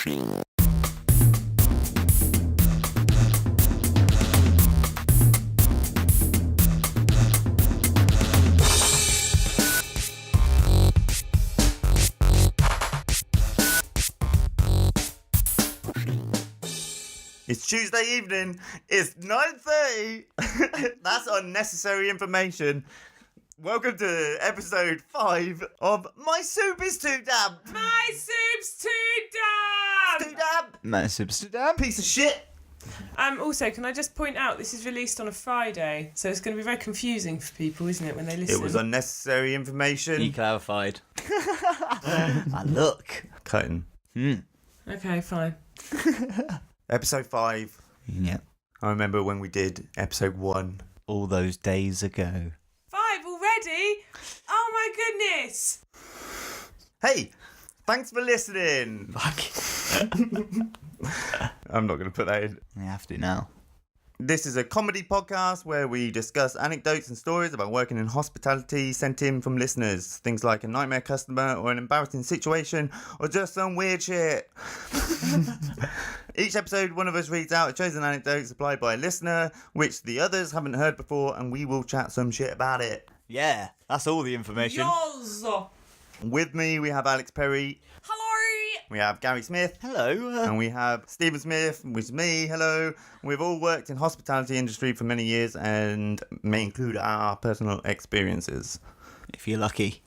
It's Tuesday evening. It's 9:30. That's unnecessary information. Welcome to episode 5 of My Soup is Too Damp. My soup's too damp! Too damp. My soup's too damp. Piece of shit. Also, can I just point out, this is released on a Friday, so it's going to be very confusing for people, isn't it, when they listen? It was unnecessary information. He clarified. And look. Cutting. Okay, fine. Episode 5. Yeah. I remember when we did episode 1. All those days ago. 5 already? Oh my goodness! Hey, thanks for listening. Fuck. I'm not going to put that in. We have to now. This is a comedy podcast where we discuss anecdotes and stories about working in hospitality sent in from listeners. Things like a nightmare customer or an embarrassing situation or just some weird shit. Each episode, one of us reads out a chosen anecdote supplied by a listener, which the others haven't heard before, and we will chat some shit about it. Yeah, that's all the information. Yoz! With me, we have Alex Perry. Hello! We have Garry Smith. Hello. And we have Stephen Smith, which is me. Hello. We've all worked in hospitality industry for many years and may include our personal experiences. If you're lucky.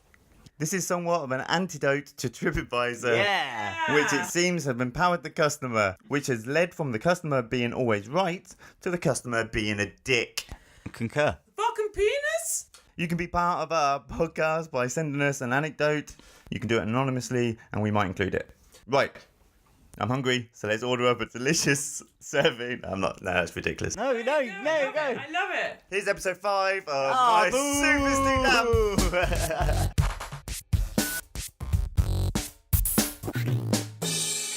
This is somewhat of an antidote to TripAdvisor, Yeah. which it seems have empowered the customer, which has led from the customer being always right to the customer being a dick. Concur. Fucking penis? You can be part of our podcast by sending us an anecdote. You can do it anonymously and we might include it. Right. I'm hungry, so let's order up a delicious serving. No, that's ridiculous. No, go. I love it. Here's episode 5 of My Soup is Too Damp.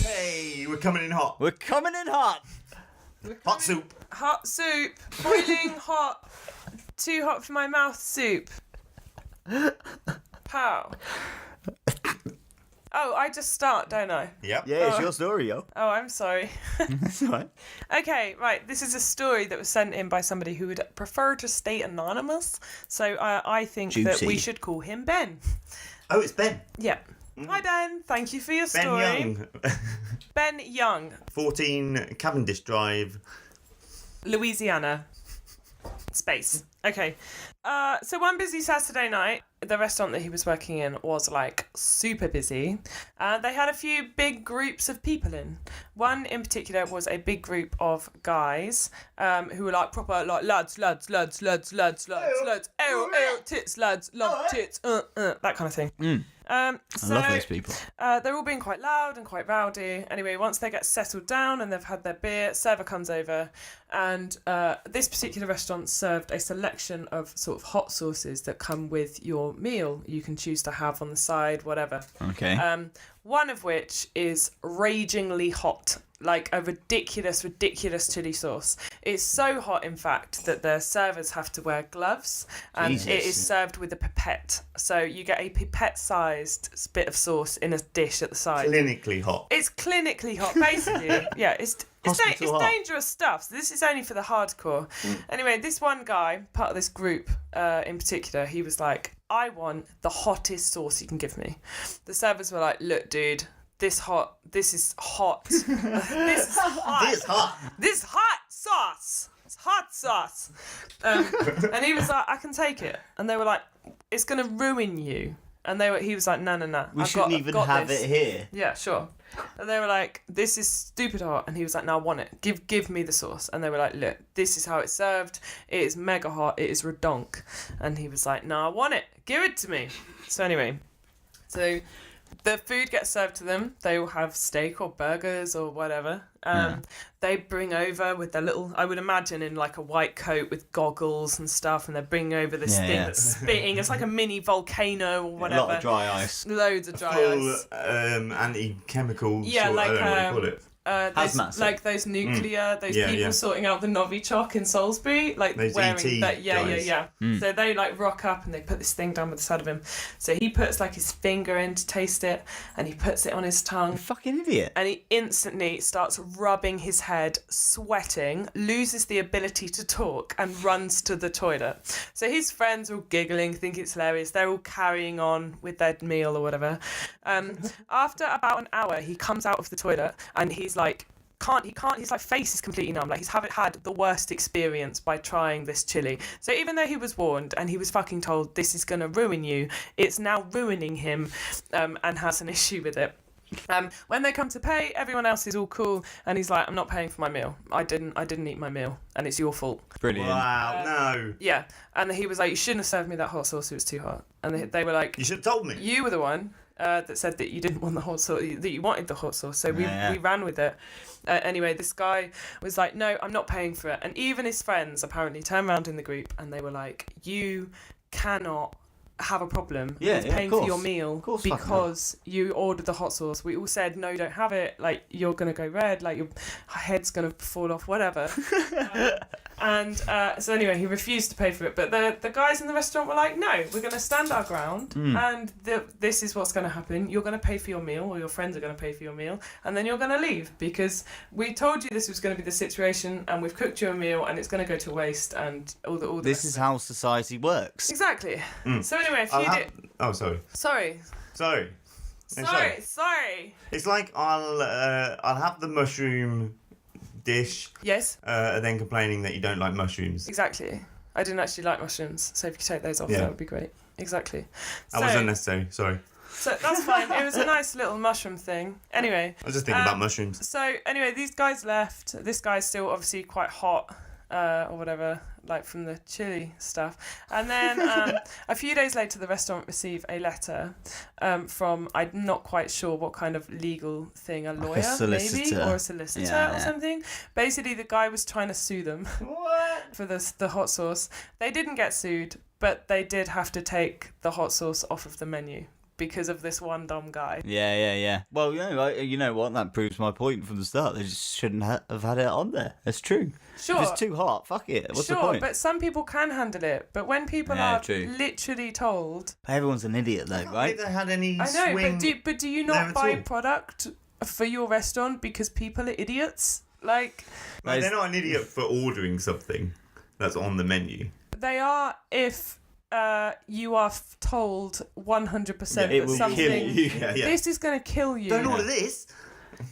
Hey, we're coming in hot. We're coming in hot. Hot soup. Hot soup. Boiling hot. Too hot for my mouth soup. Pow. Oh, I just start, don't I? Yep. Yeah, it's your story, yo. Oh, I'm sorry. That's all right. Okay, right. This is a story that was sent in by somebody who would prefer to stay anonymous. So I think that Juicy. we should call him Ben. Oh, it's Ben. Yeah. Hi, Ben. Thank you for your Ben story. Young. Ben Young, 14 Cavendish Drive. Louisiana. Space. Okay. So one busy Saturday night, the restaurant that he was working in was like super busy. They had a few big groups of people in. One in particular was a big group of guys who were like proper like lads, tits, lads, love tits, that kind of thing. I love those people. They're all being quite loud and quite rowdy. Anyway, once they get settled down and they've had their beer, server comes over, and this particular restaurant served a selection of sort of hot sauces that come with your meal. You can choose to have on the side, whatever. Okay. One of which is ragingly hot, like a ridiculous chili sauce. It's so hot, in fact, that the servers have to wear gloves, and Jesus. it is served with a pipette. So you get a pipette-sized bit of sauce in a dish at the side. Clinically hot. It's clinically hot, basically. Yeah, it's Hospital hot. dangerous stuff. So this is only for the hardcore. Anyway, this one guy, part of this group in particular, he was like, I want the hottest sauce you can give me. The servers were like, look, dude, this is hot. This is hot. This hot sauce. It's hot sauce. And he was like, I can take it. And they were like, it's going to ruin you. And he was like, no. We shouldn't even have it here. Yeah, sure. And they were like, this is stupid hot. And he was like, no, I want it. Give me the sauce. And they were like, look, this is how it's served. It is mega hot. It is redonk. And he was like, no, I want it. Give it to me. So anyway, so the food gets served to them. They will have steak or burgers or whatever. They bring over with their little, I would imagine, in like a white coat with goggles and stuff, and they're bringing over this thing that's spitting. It's like a mini volcano or whatever. A lot of dry ice. Loads of dry Full ice. anti-chemical Yeah, sort, like I don't know what you call it. those nuclear, people sorting out the Novichok in Salisbury, like those wearing ET that. guys. So they like rock up and they put this thing down by the side of him. So he puts like his finger in to taste it, and he puts it on his tongue. You fucking idiot. And he instantly starts rubbing his head, sweating, loses the ability to talk, and runs to the toilet. So his friends are all giggling, think it's hilarious. They're all carrying on with their meal or whatever. After about an hour, he comes out of the toilet and he's like, his like face is completely numb. Like he's had the worst experience by trying this chili. So even though he was warned and he was fucking told this is going to ruin you, it's now ruining him, and has an issue with it. When they come to pay, everyone else is all cool, and he's like, I'm not paying for my meal. I didn't eat my meal, and it's your fault. Brilliant. Wow, no. Yeah, and he was like, you shouldn't have served me that hot sauce, it was too hot. And they were like, You should have told me. you were the one that said that you didn't want the hot sauce, that you wanted the hot sauce, so we ran with it. Anyway, this guy was like, no, I'm not paying for it. And even his friends apparently turned around in the group and they were like, you cannot have a problem with paying for your meal because you ordered the hot sauce. We all said, no, don't have it, like you're gonna go red, like your head's gonna fall off, whatever. So anyway, he refused to pay for it, but the guys in the restaurant were like, no, we're gonna stand our ground, and this is what's gonna happen. You're gonna pay for your meal, or your friends are gonna pay for your meal, and then you're gonna leave because we told you this was gonna be the situation, and we've cooked you a meal and it's gonna go to waste, and all the This is how society works. Exactly. So anyway, if you did... Oh, sorry. Sorry. It's like I'll have the mushroom dish. Yes. And then complaining that you don't like mushrooms. Exactly. I didn't actually like mushrooms, so if you could take those off, that would be great. Exactly. That was unnecessary. Sorry. So that's fine. It was a nice little mushroom thing. Anyway. I was just thinking about mushrooms. So anyway, these guys left. This guy's still obviously quite hot, or whatever, like from the chili stuff. And then a few days later, the restaurant received a letter from, I'm not quite sure what kind of legal thing, a lawyer maybe, or a solicitor or something. Basically, the guy was trying to sue them for the hot sauce. They didn't get sued, but they did have to take the hot sauce off of the menu because of this one dumb guy. Yeah. Well, you know what? That proves my point from the start. They just shouldn't have had it on there. That's true. Sure. If it's too hot, fuck it. What's the point? But some people can handle it. But when people are literally told... Everyone's an idiot, though, right? They had any I know, swing but do you not buy product for your restaurant because people are idiots? Like... Like, they're not an idiot for ordering something that's on the menu. They are if... you are told 100% it will something. kill you. This is going to kill you. Don't order this.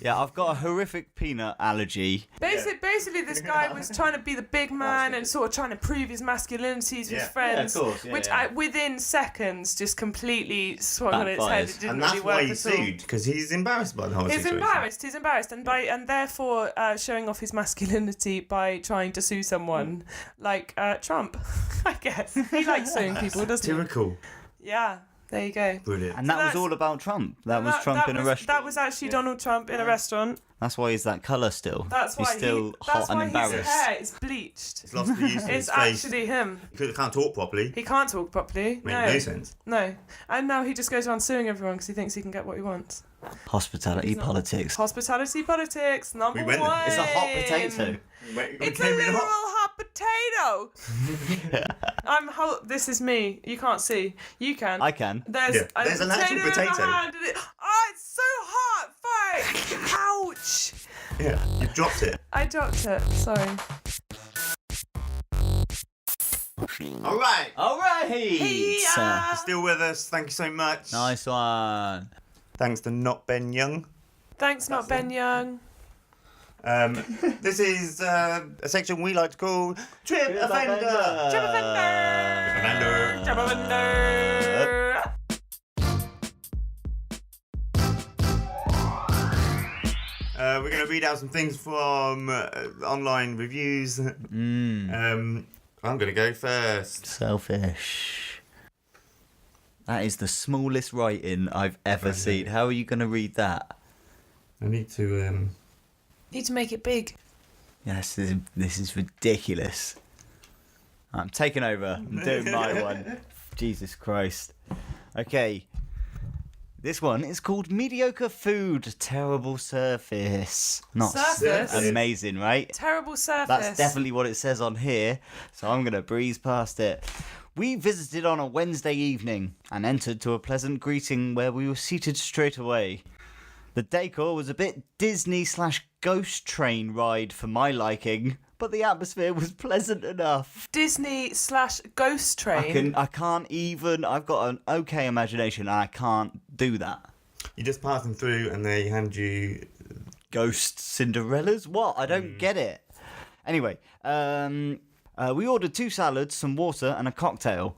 Yeah, I've got a horrific peanut allergy. Basically, this guy was trying to be the big man and sort of trying to prove his masculinity to his friends, which within seconds just completely swung on its head. It didn't and that's really why work he at all. sued, because he's embarrassed by the whole situation. He's embarrassed, and therefore showing off his masculinity by trying to sue someone like Trump, I guess. He likes suing people, doesn't he? Typical. Yeah. There you go. Brilliant. And that was all about Trump. That was Trump in a restaurant. That was actually Donald Trump in a restaurant. That's why he's that colour still. That's why he's still hot and embarrassed. His hair is bleached. He's lost the use of his It's face. actually him. He can't talk properly. He can't talk properly. Makes no sense. No. And now he just goes around suing everyone because he thinks he can get what he wants. Hospitality politics. Hospitality politics, number one. It's a hot potato. It's a literal hot potato. This is me. You can't see. You can. I can. There's an actual potato. In my hand and it's so hot. Fuck. Ouch. Yeah, you dropped it. I dropped it. Sorry. All right. Hey-ya. Still with us. Thank you so much. Nice one. Thanks to Not Ben Young. Thanks, Not Ben Young. This is a section we like to call Trip Offender. Trip Offender. We're going to read out some things from online reviews. I'm going to go first. Selfish. That is the smallest writing I've ever seen. How are you going to read that? I need to... Need to make it big. Yes, this is ridiculous. I'm taking over. I'm doing my one. Jesus Christ. Okay. This one is called Mediocre Food, Terrible Service. Not Surface? amazing, right? Terrible surface. That's definitely what it says on here, so I'm going to breeze past it. We visited on a Wednesday evening and entered to a pleasant greeting where we were seated straight away. The decor was a bit Disney/ghost train ride for my liking, but the atmosphere was pleasant enough. Disney/ghost train. I've got an okay imagination and I can't do that. You just pass them through and they hand you... Ghost Cinderellas? What? I don't get it. Anyway, we ordered 2 salads, some water and a cocktail,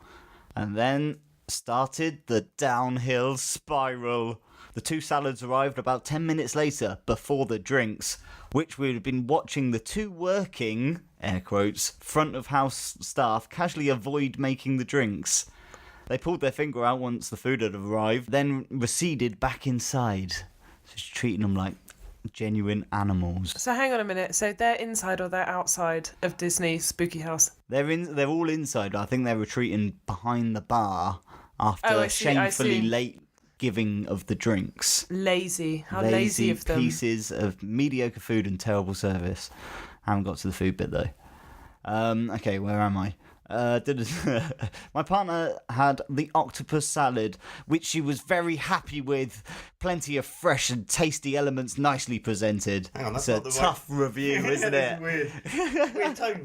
and then started the downhill spiral. The 2 salads arrived about 10 minutes later, before the drinks, which we had been watching the 2 working, air quotes, front of house staff casually avoid making the drinks. They pulled their finger out once the food had arrived, then receded back inside. Just treating them like genuine animals. So hang on a minute. So they're inside or they're outside of Disney Spooky House? They're all inside. I think they're retreating behind the bar after I see. shamefully late giving of the drinks. Lazy. How lazy of them. Pieces of mediocre food and terrible service. Haven't got to the food bit though. Okay, where am I? My partner had the octopus salad, which she was very happy with. Plenty of fresh and tasty elements, nicely presented. Hang on, that's it's not a the tough review, isn't it? Weird. Weird tone.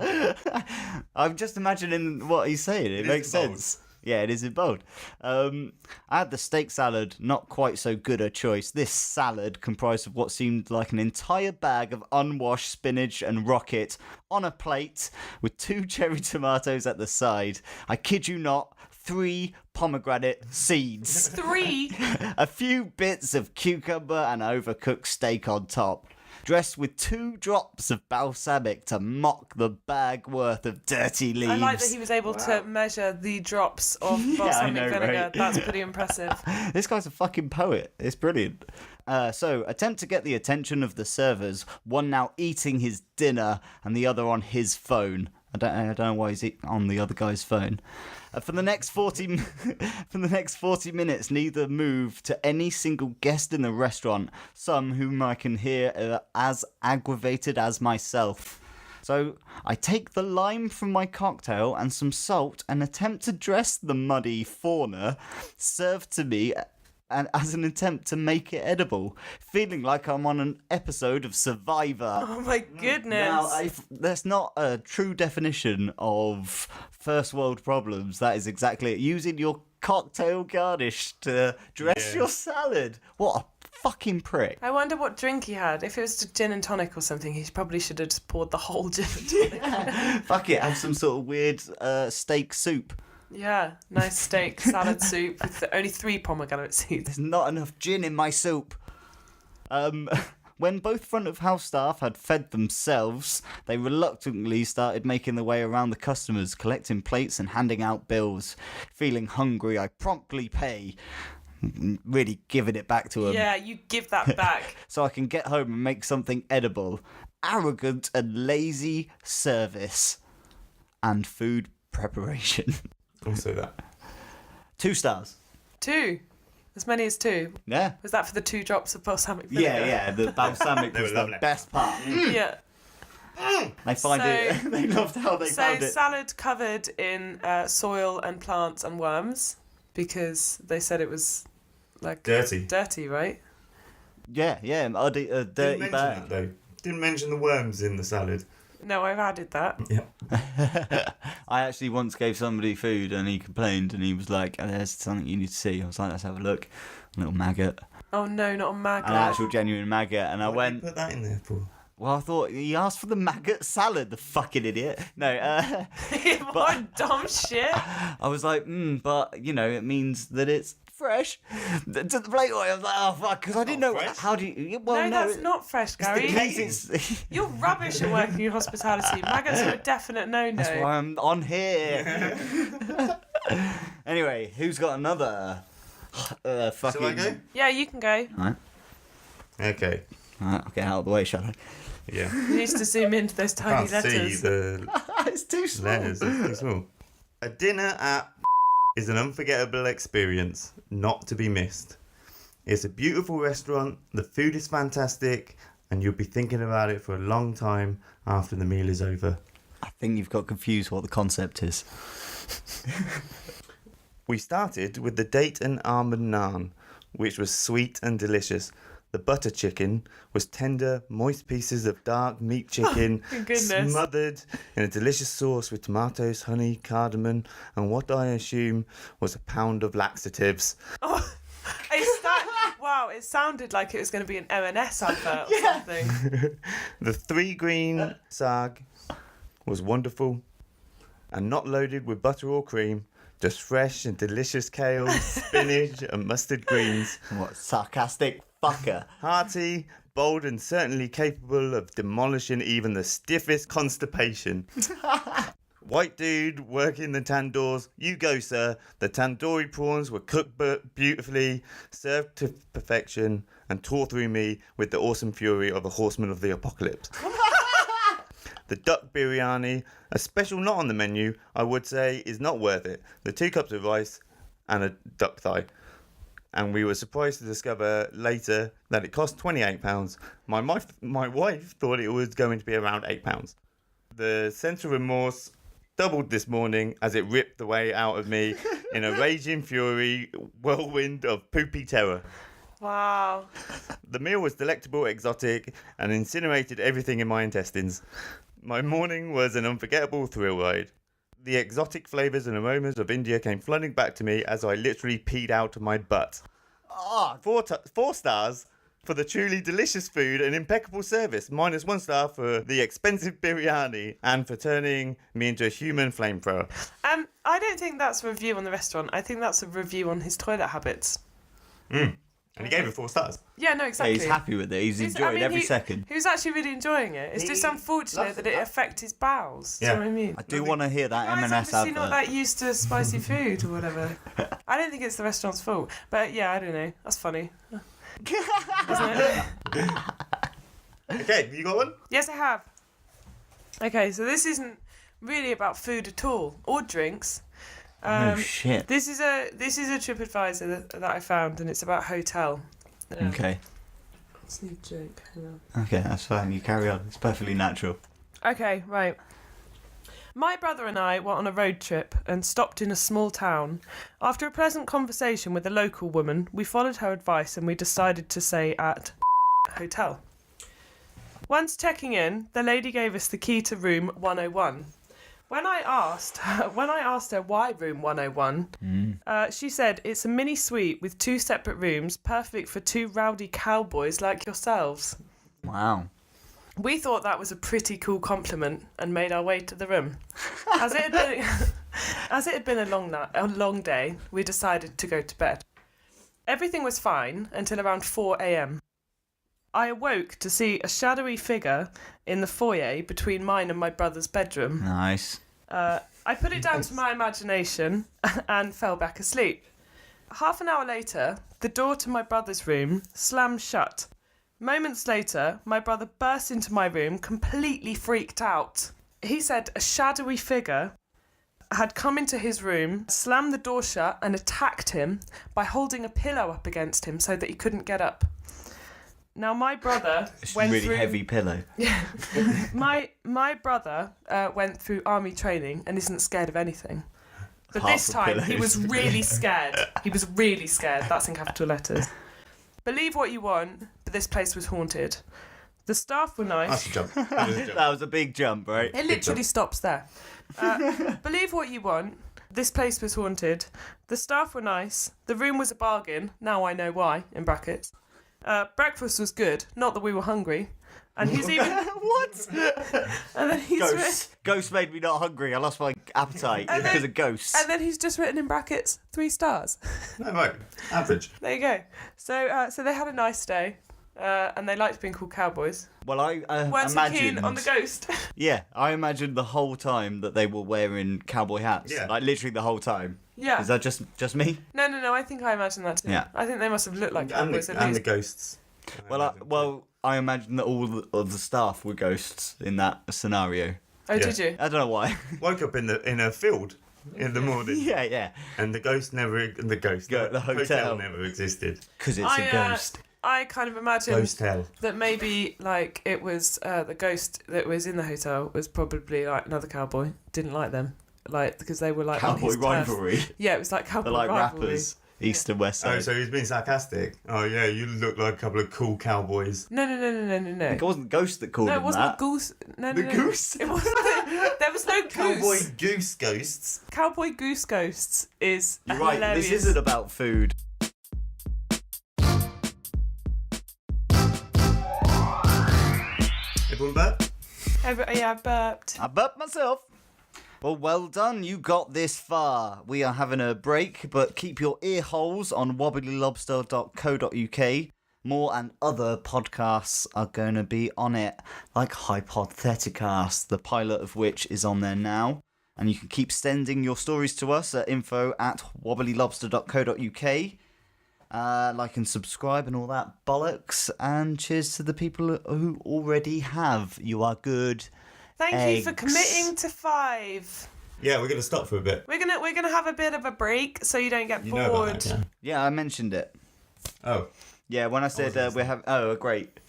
I'm just imagining what he's saying. It makes sense. Yeah, it is in bold. I had the steak salad, not quite so good a choice. This salad comprised of what seemed like an entire bag of unwashed spinach and rocket on a plate with 2 cherry tomatoes at the side. I kid you not, 3 pomegranate seeds. 3? A few bits of cucumber and overcooked steak on top. Dressed with 2 drops of balsamic to mock the bag worth of dirty leaves. I like that he was able to measure the drops of balsamic vinegar. Right? That's pretty impressive. This guy's a fucking poet. It's brilliant. So, attempt to get the attention of the servers, one now eating his dinner and the other on his phone. I don't know why he's on the other guy's phone. For the next 40 minutes, neither moved to any single guest in the restaurant, some whom I can hear are as aggravated as myself. So I take the lime from my cocktail and some salt and attempt to dress the muddy fauna served to me and as an attempt to make it edible, feeling like I'm on an episode of Survivor. Oh my goodness. Now, that's not a true definition of first world problems. That is exactly it. Using your cocktail garnish to dress your salad. What a fucking prick. I wonder what drink he had. If it was gin and tonic or something, he probably should have just poured the whole gin and tonic. Fuck it, have some sort of weird steak soup. Yeah, nice steak, salad soup with only 3 pomegranate seeds. There's not enough gin in my soup. When both front of house staff had fed themselves, they reluctantly started making their way around the customers, collecting plates and handing out bills. Feeling hungry, I promptly pay. Really giving it back to them. Yeah, you give that back. So I can get home and make something edible. Arrogant and lazy service. And food preparation. Also that. 2 stars. 2. As many as 2. Yeah. Was that for the 2 drops of balsamic vinegar? Yeah. The balsamic was the lovely. best part. Yeah. They find it. They loved how they found So it. salad covered in soil and plants and worms because they said it was like Dirty, right? Yeah. A dirty Didn't mention bag. that though. Didn't mention the worms in the salad. No, I've added that. Yeah. I actually once gave somebody food and he complained and he was like, "There's something you need to see." I was like, "Let's have a look." A little maggot. Oh no, not a maggot. An actual genuine maggot. And I Why went, did you put that in there for? well, I thought he asked for the maggot salad, the fucking idiot. No, What dumb shit. I was like, but, you know, it means that it's fresh. To the plate, I was like, oh, fuck, because I didn't know, fresh? how do you, well, No, that's not fresh, Gary. It means it's, You're rubbish at working in hospitality. Maggots are a definite no-no. that's why I'm on here. Anyway, who's got another fucking... Shall I go? Yeah, you can go. Alright, Okay. I'll get out of the way, shall I? Yeah. You need to zoom into those tiny Can't see letters. the It's too small. letters. It's too small. A dinner at is an unforgettable experience, not to be missed. It's a beautiful restaurant, the food is fantastic, and you'll be thinking about it for a long time after the meal is over. I think you've got confused what the concept is. We started with the date and almond naan, which was sweet and delicious. The butter chicken was tender, moist pieces of dark meat chicken Goodness. smothered in a delicious sauce with tomatoes, honey, cardamom, and what I assume was a pound of laxatives. Wow, it sounded like it was going to be an M&S advert or something. The 3 green sag was wonderful and not loaded with butter or cream, just fresh and delicious kale, spinach and mustard greens. What sarcastic fucker. Hearty, bold and certainly capable of demolishing even the stiffest constipation. White dude working the tandoors. You go, sir. The tandoori prawns were cooked beautifully, served to perfection, and tore through me with the awesome fury of a horseman of the apocalypse. The duck biryani, a special not on the menu, I would say is not worth it. The 2 cups of rice and a duck thigh. And we were surprised to discover later that it cost £28. My wife thought it was going to be around £8. The sense of remorse doubled this morning as it ripped the way out of me in a raging fury whirlwind of poopy terror. Wow. The meal was delectable, exotic, and incinerated everything in my intestines. My morning was an unforgettable thrill ride. The exotic flavours and aromas of India came flooding back to me as I literally peed out of my butt. 4 stars for the truly delicious food and impeccable service, -1 star for the expensive biryani and for turning me into a human flamethrower. I don't think that's a review on the restaurant. I think that's a review on his toilet habits. And he gave it 4 stars. Yeah, no, Yeah, exactly. he's happy with it. He's enjoying every second. He was actually really enjoying it. It's just He unfortunate loves that it. it affected his bowels. Yeah. Do you know what I mean? I do want to hear that Guys M&S obviously not advert. that used to spicy food or whatever. I don't think it's the restaurant's fault. But yeah, I don't know. That's funny. Isn't it? Okay, you got one? Yes, I have. Okay, so this isn't really about food at all or drinks. Oh shit. This is a TripAdvisor that I found, and it's about hotel. Okay. It's a new joke. Hang on. Okay, that's fine. You carry on. It's perfectly natural. Okay, right. My brother and I were on a road trip and stopped in a small town. After a pleasant conversation with a local woman, we followed her advice and we decided to stay at hotel. Once checking in, the lady gave us the key to room 101. When I asked her why room 101, she said it's a mini suite with 2 separate rooms, perfect for 2 rowdy cowboys like yourselves. Wow. We thought that was a pretty cool compliment and made our way to the room. As it had been a long day, we decided to go to bed. Everything was fine until around 4 a.m. I awoke to see a shadowy figure in the foyer between mine and my brother's bedroom. Nice. I put it down to my imagination and fell back asleep. Half an hour later, the door to my brother's room slammed shut. Moments later, my brother burst into my room, completely freaked out. He said a shadowy figure had come into his room, slammed the door shut and attacked him by holding a pillow up against him so that he couldn't get up. Now my brother It's went really through... heavy pillow. My brother went through army training and isn't scared of anything. But Apart this from time, pillows. he was really scared. He was really scared. That's in capital letters. Believe what you want, but this place was haunted. The staff were nice. That's a jump. That is a jump. That was a big jump, right? It literally stops there. Believe what you want. This place was haunted. The staff were nice. The room was a bargain. Now I know why, in brackets. Breakfast was good. Not that we were hungry. And he's even... What? And then he's Ghost made me not hungry. I lost my appetite And because then- of ghosts. And then he's just written in brackets 3 stars. No, right. Average. There you go. So they had a nice day. And they liked being called cowboys. Well, I Weren't so imagined... keen on the ghost. Yeah, I imagined the whole time that they were wearing cowboy hats. Yeah. Like, literally the whole time. Yeah. Is that just me? No. I think I imagined that too. Yeah. I think they must have looked like cowboys at And the least. ghosts. I imagined that all of the staff were ghosts in that scenario. Oh, Yeah. did you? I don't know why. Woke up in a field. in the morning. Yeah. And the hotel never existed. Because it's a ghost. I kind of imagined Ghost hell. that maybe like it was the ghost that was in the hotel was probably like another cowboy. Didn't like them, like because they were like on Cowboy his turf. rivalry. Yeah, it was like cowboy They're like rivalry. rappers. East and West Oh, Side. so he's being sarcastic. Oh yeah, you look like a couple of cool cowboys. No. It wasn't Ghost that called No, him it wasn't that. a goose. No. The goose? It wasn't. There was no goose. Cowboy goose ghosts. Cowboy goose ghosts is You're right, hilarious. this isn't about food. Everyone back? Yeah, I burped. I burped myself. Well done, you got this far. We are having a break, but keep your ear holes on WOBBLYLOBSTER.co.uk. More and other podcasts are going to be on it, like Hypotheticast, the pilot of which is on there now. And you can keep sending your stories to us at info@WOBBLYLOBSTER.co.uk. Like and subscribe and all that bollocks. And cheers to the people who already have. You are good. Thank you for Eggs. committing to 5. Yeah, we're gonna stop for a bit. We're gonna have a bit of a break so you don't get You bored. know about that, Yeah, I mentioned it. yeah? Oh, Yeah, when I said we have... Oh, great.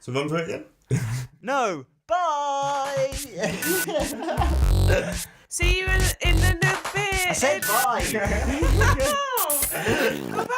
so run for it again? No! Bye! See you in a bit. I said bye! Goodbye.